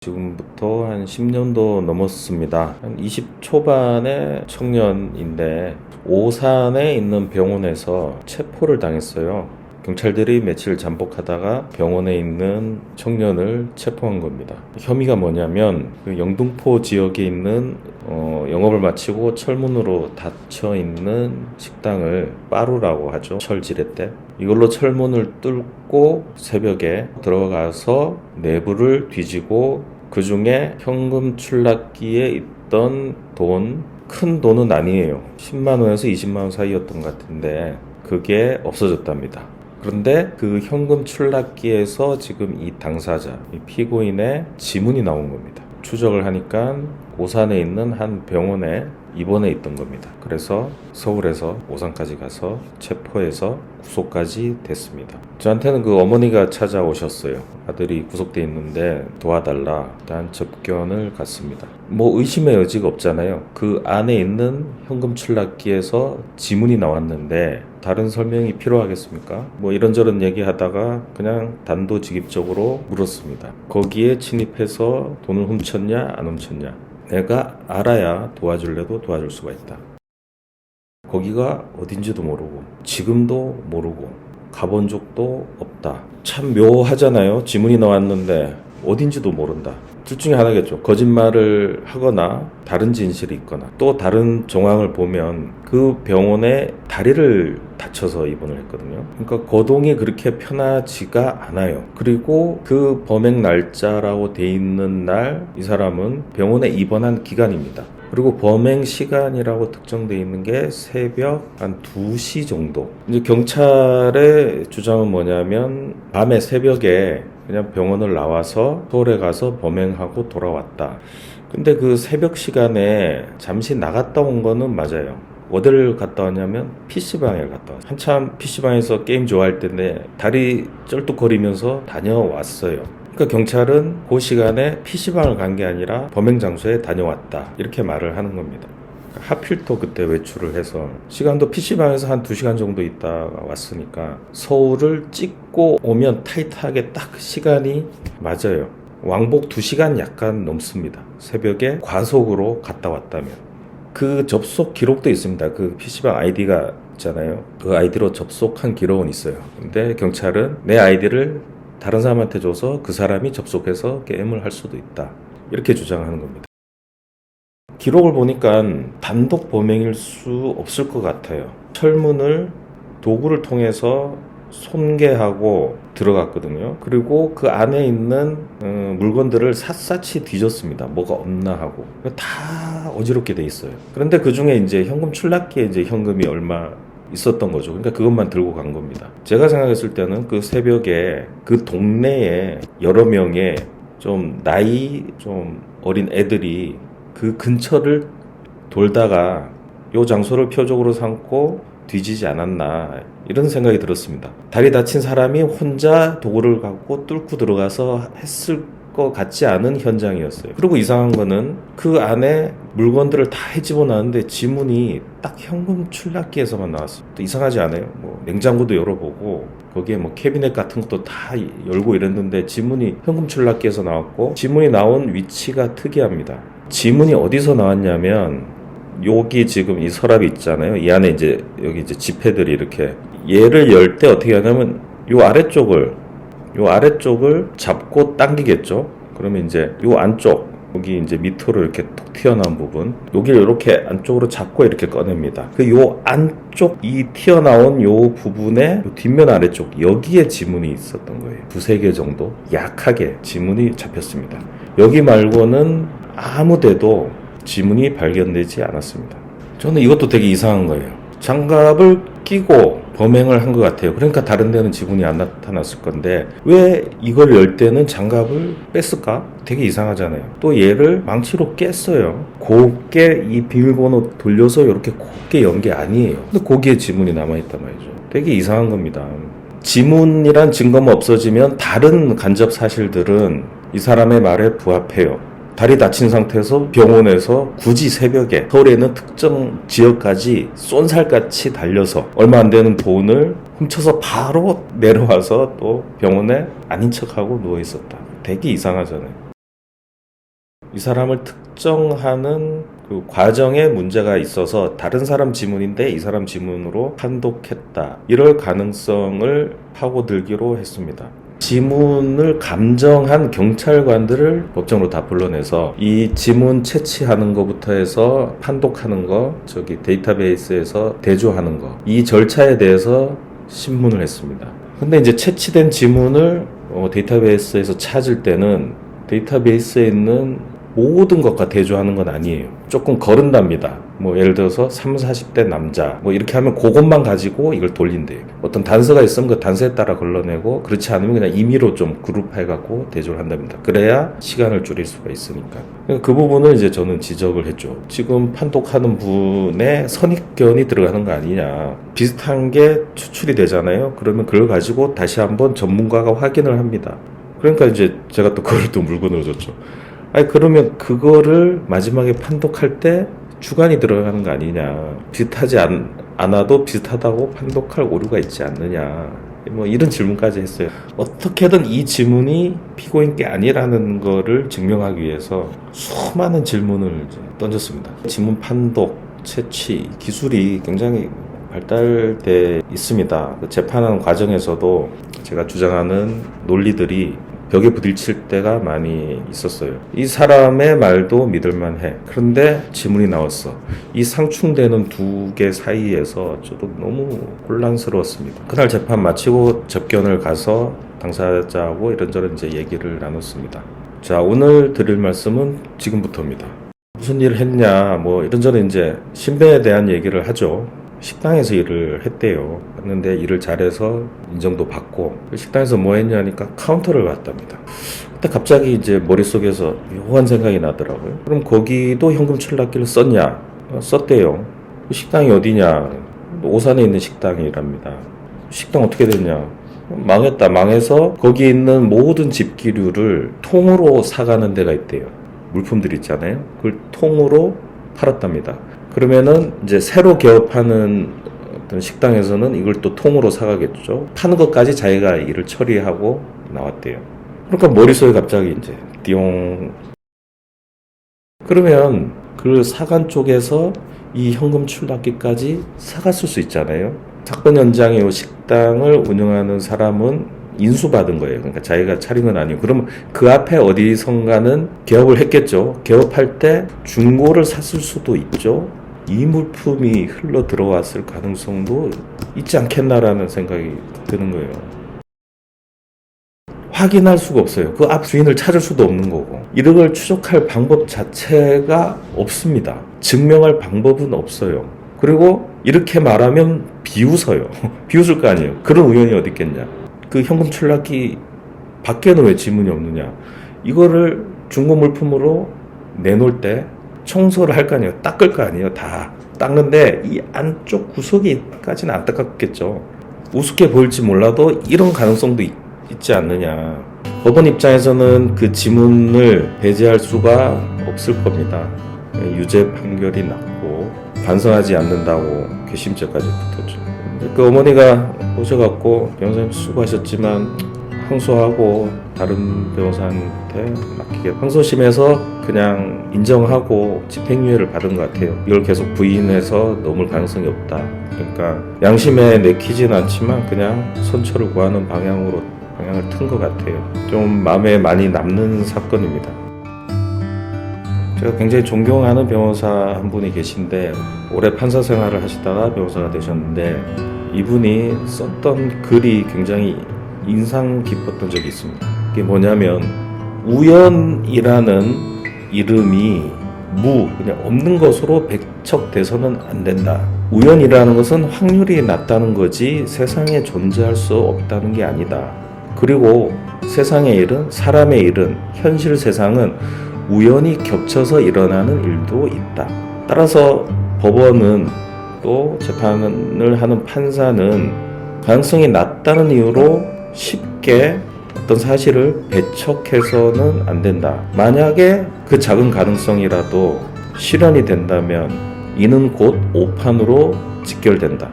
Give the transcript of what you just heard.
지금부터 한 10년도 넘었습니다. 한 20 초반의 청년인데 오산에 있는 병원에서 체포를 당했어요. 경찰들이 며칠 잠복하다가 병원에 있는 청년을 체포한 겁니다. 혐의가 뭐냐면 그 영등포 지역에 있는 영업을 마치고 철문으로 닫혀 있는 식당을 빠루라고 하죠. 철지례 때 이걸로 철문을 뚫고 새벽에 들어가서 내부를 뒤지고 그 중에 현금 출납기에 있던 돈, 큰 돈은 아니에요. 10만 원에서 20만 원 사이였던 것 같은데 그게 없어졌답니다. 그런데 그 현금 출납기에서 지금 이 당사자, 이 피고인의 지문이 나온 겁니다. 추적을 하니까 오산에 있는 한 병원에 입원해 있던 겁니다. 그래서 서울에서 오산까지 가서 체포해서 구속까지 됐습니다. 저한테는 그 어머니가 찾아오셨어요. 아들이 구속돼 있는데 도와달라. 일단 접견을 갔습니다. 뭐 의심의 여지가 없잖아요. 그 안에 있는 현금 출납기에서 지문이 나왔는데 다른 설명이 필요하겠습니까? 뭐 이런저런 얘기하다가 그냥 단도직입적으로 물었습니다. 거기에 침입해서 돈을 훔쳤냐 안 훔쳤냐? 내가 알아야 도와줄래도 도와줄 수가 있다. 거기가 어딘지도 모르고 지금도 모르고 가본 적도 없다. 참 묘하잖아요. 지문이 나왔는데 어딘지도 모른다. 둘 중에 하나겠죠. 거짓말을 하거나 다른 진실이 있거나 또 다른 정황을 보면 그 병원에 다리를 다쳐서 입원을 했거든요. 그러니까 거동이 그렇게 편하지가 않아요. 그리고 그 범행 날짜라고 돼 있는 날 이 사람은 병원에 입원한 기간입니다. 그리고 범행 시간이라고 특정되어 있는 게 새벽 한 2시 정도. 이제 경찰의 주장은 뭐냐면 밤에 새벽에 그냥 병원을 나와서 서울에 가서 범행하고 돌아왔다. 근데 그 새벽 시간에 잠시 나갔다 온 거는 맞아요. 어디를 갔다 왔냐면 PC방에 갔다 왔어요. 한참 PC방에서 게임 좋아할 때인데 다리 쩔뚝거리면서 다녀왔어요. 그러니까 경찰은 그 시간에 PC방을 간 게 아니라 범행 장소에 다녀왔다. 이렇게 말을 하는 겁니다. 하필 또 그때 외출을 해서 시간도 PC방에서 한 2시간 정도 있다가 왔으니까 서울을 찍고 오면 타이트하게 딱 시간이 맞아요. 왕복 2시간 약간 넘습니다. 새벽에 과속으로 갔다 왔다면. 그 접속 기록도 있습니다. 그 PC방 아이디가 있잖아요. 그 아이디로 접속한 기록은 있어요. 근데 경찰은 내 아이디를 다른 사람한테 줘서 그 사람이 접속해서 게임을 할 수도 있다. 이렇게 주장하는 겁니다. 기록을 보니까 단독 범행일 수 없을 것 같아요. 철문을 도구를 통해서 손괴하고 들어갔거든요. 그리고 그 안에 있는 물건들을 샅샅이 뒤졌습니다. 뭐가 없나 하고. 다 어지럽게 돼 있어요. 그런데 그 중에 이제 현금 출납기에 이제 현금이 얼마 있었던 거죠. 그러니까 그것만 들고 간 겁니다. 제가 생각했을 때는 그 새벽에 그 동네에 여러 명의 좀 나이 좀 어린 애들이 그 근처를 돌다가 요 장소를 표적으로 삼고 뒤지지 않았나 이런 생각이 들었습니다. 다리 다친 사람이 혼자 도구를 갖고 뚫고 들어가서 했을 것 같지 않은 현장이었어요. 그리고 이상한 거는 그 안에 물건들을 다 헤집어 놨는데 지문이 딱 현금 출납기에서만 나왔어요. 또 이상하지 않아요? 뭐 냉장고도 열어보고 거기에 뭐 캐비넷 같은 것도 다 열고 이랬는데 지문이 현금 출납기에서 나왔고 지문이 나온 위치가 특이합니다. 지문이 어디서 나왔냐면 여기 지금 이 서랍이 있잖아요. 이 안에 이제 여기 이제 지폐들이 이렇게 얘를 열 때 어떻게 하냐면 요 아래쪽을 잡고 당기겠죠. 그러면 이제 요 안쪽 여기 이제 밑으로 이렇게 톡 튀어나온 부분 여기를 이렇게 안쪽으로 잡고 이렇게 꺼냅니다. 그 요 안쪽 이 튀어나온 요 부분에 요 뒷면 아래쪽 여기에 지문이 있었던 거예요. 2-3개 정도 약하게 지문이 잡혔습니다. 여기 말고는 아무 데도 지문이 발견되지 않았습니다. 저는 이것도 되게 이상한 거예요. 장갑을 끼고 범행을 한 것 같아요. 그러니까 다른 데는 지문이 안 나타났을 건데 왜 이걸 열 때는 장갑을 뺐을까? 되게 이상하잖아요. 또 얘를 망치로 깼어요. 곱게 이 비밀번호 돌려서 이렇게 곱게 연 게 아니에요. 근데 거기에 지문이 남아있단 말이죠. 되게 이상한 겁니다. 지문이란 증거만 없어지면 다른 간접 사실들은 이 사람의 말에 부합해요. 다리 다친 상태에서 병원에서 굳이 새벽에 서울에 있는 특정 지역까지 쏜살같이 달려서 얼마 안 되는 돈을 훔쳐서 바로 내려와서 또 병원에 아닌 척하고 누워 있었다. 되게 이상하잖아요. 이 사람을 특정하는 그 과정에 문제가 있어서 다른 사람 지문인데 이 사람 지문으로 판독했다. 이럴 가능성을 파고들기로 했습니다. 지문을 감정한 경찰관들을 법정으로 다 불러내서 이 지문 채취하는 것부터 해서 판독하는 거, 데이터베이스에서 대조하는 거, 이 절차에 대해서 신문을 했습니다. 근데 이제 채취된 지문을 데이터베이스에서 찾을 때는 데이터베이스에 있는 모든 것과 대조하는 건 아니에요. 조금 거른답니다. 예를 들어서 30, 40대 남자 이렇게 하면 그것만 가지고 이걸 돌린대요. 어떤 단서가 있으면 그 단서에 따라 걸러내고, 그렇지 않으면 그냥 임의로 좀 그룹해갖고 대조를 한답니다. 그래야 시간을 줄일 수가 있으니까. 그 부분을 이제 저는 지적을 했죠. 지금 판독하는 분의 선입견이 들어가는 거 아니냐. 비슷한 게 추출이 되잖아요. 그러면 그걸 가지고 다시 한번 전문가가 확인을 합니다. 그러니까 이제 제가 또 그걸 또 물건으로 줬죠. 그러면 그거를 마지막에 판독할 때 주관이 들어가는 거 아니냐. 비슷하지 않아도 비슷하다고 판독할 오류가 있지 않느냐. 이런 질문까지 했어요. 어떻게든 이 지문이 피고인 게 아니라는 거를 증명하기 위해서 수많은 질문을 이제 던졌습니다. 지문 판독, 채취 기술이 굉장히 발달돼 있습니다. 재판하는 과정에서도 제가 주장하는 논리들이 벽에 부딪힐 때가 많이 있었어요. 이 사람의 말도 믿을만해. 그런데 지문이 나왔어. 이 상충되는 두 개 사이에서 저도 너무 혼란스러웠습니다. 그날 재판 마치고 접견을 가서 당사자하고 이런저런 이제 얘기를 나눴습니다. 자, 오늘 드릴 말씀은 지금부터입니다. 무슨 일을 했냐, 이런저런 이제 신변에 대한 얘기를 하죠. 식당에서 일을 했대요. 했는데 일을 잘해서 인정도 받고, 식당에서 뭐 했냐니까 카운터를 갔답니다. 그때 갑자기 이제 머릿속에서 묘한 생각이 나더라고요. 그럼 거기도 현금 출납기를 썼냐? 썼대요. 식당이 어디냐? 오산에 있는 식당이랍니다. 식당 어떻게 됐냐? 망했다. 망해서 거기 있는 모든 집기류를 통으로 사가는 데가 있대요. 물품들 있잖아요. 그걸 통으로 팔았답니다. 그러면은 이제 새로 개업하는 어떤 식당에서는 이걸 또 통으로 사가겠죠. 파는 것까지 자기가 일을 처리하고 나왔대요. 그러니까 머릿속에 갑자기 이제 띠용. 그러면 그 사간 쪽에서 이 현금 출납기까지 사갔을 수 있잖아요. 사건 현장에 이 식당을 운영하는 사람은 인수받은 거예요. 그러니까 자기가 차린 건 아니고. 그러면 그 앞에 어디선가는 개업을 했겠죠. 개업할 때 중고를 샀을 수도 있죠. 이 물품이 흘러 들어왔을 가능성도 있지 않겠나라는 생각이 드는 거예요. 확인할 수가 없어요. 그 앞 주인을 찾을 수도 없는 거고. 이걸 추적할 방법 자체가 없습니다. 증명할 방법은 없어요. 그리고 이렇게 말하면 비웃어요. 비웃을 거 아니에요. 그런 우연이 어디 있겠냐. 그 현금 출납기 밖에는 왜 지문이 없느냐. 이거를 중고 물품으로 내놓을 때 청소를 할 거 아니에요. 닦을 거 아니에요. 다 닦는데 이 안쪽 구석이까지는 안타깝겠죠. 우습게 보일지 몰라도 이런 가능성도 있지 않느냐. 법원 입장에서는 그 지문을 배제할 수가 없을 겁니다. 유죄 판결이 났고 반성하지 않는다고 괘씸죄까지 붙었죠. 그 어머니가 오셔갖고 변호사님 수고하셨지만 항소하고 다른 변호사한테 맡기게, 항소심에서 그냥 인정하고 집행유예를 받은 것 같아요. 이걸 계속 부인해서 넘을 가능성이 없다. 그러니까 양심에 내키진 않지만 그냥 선처를 구하는 방향을 튼 것 같아요. 좀 마음에 많이 남는 사건입니다. 제가 굉장히 존경하는 변호사 한 분이 계신데 오래 판사 생활을 하시다가 변호사가 되셨는데 이분이 썼던 글이 굉장히 인상 깊었던 적이 있습니다. 그게 뭐냐면 우연이라는 이름이 그냥 없는 것으로 배척돼서는 안 된다. 우연이라는 것은 확률이 낮다는 거지 세상에 존재할 수 없다는 게 아니다. 그리고 세상의 일은, 사람의 일은, 현실 세상은 우연히 겹쳐서 일어나는 일도 있다. 따라서 법원은 또 재판을 하는 판사는 가능성이 낮다는 이유로 쉽게 어떤 사실을 배척해서는 안 된다. 만약에 그 작은 가능성이라도 실현이 된다면 이는 곧 오판으로 직결된다.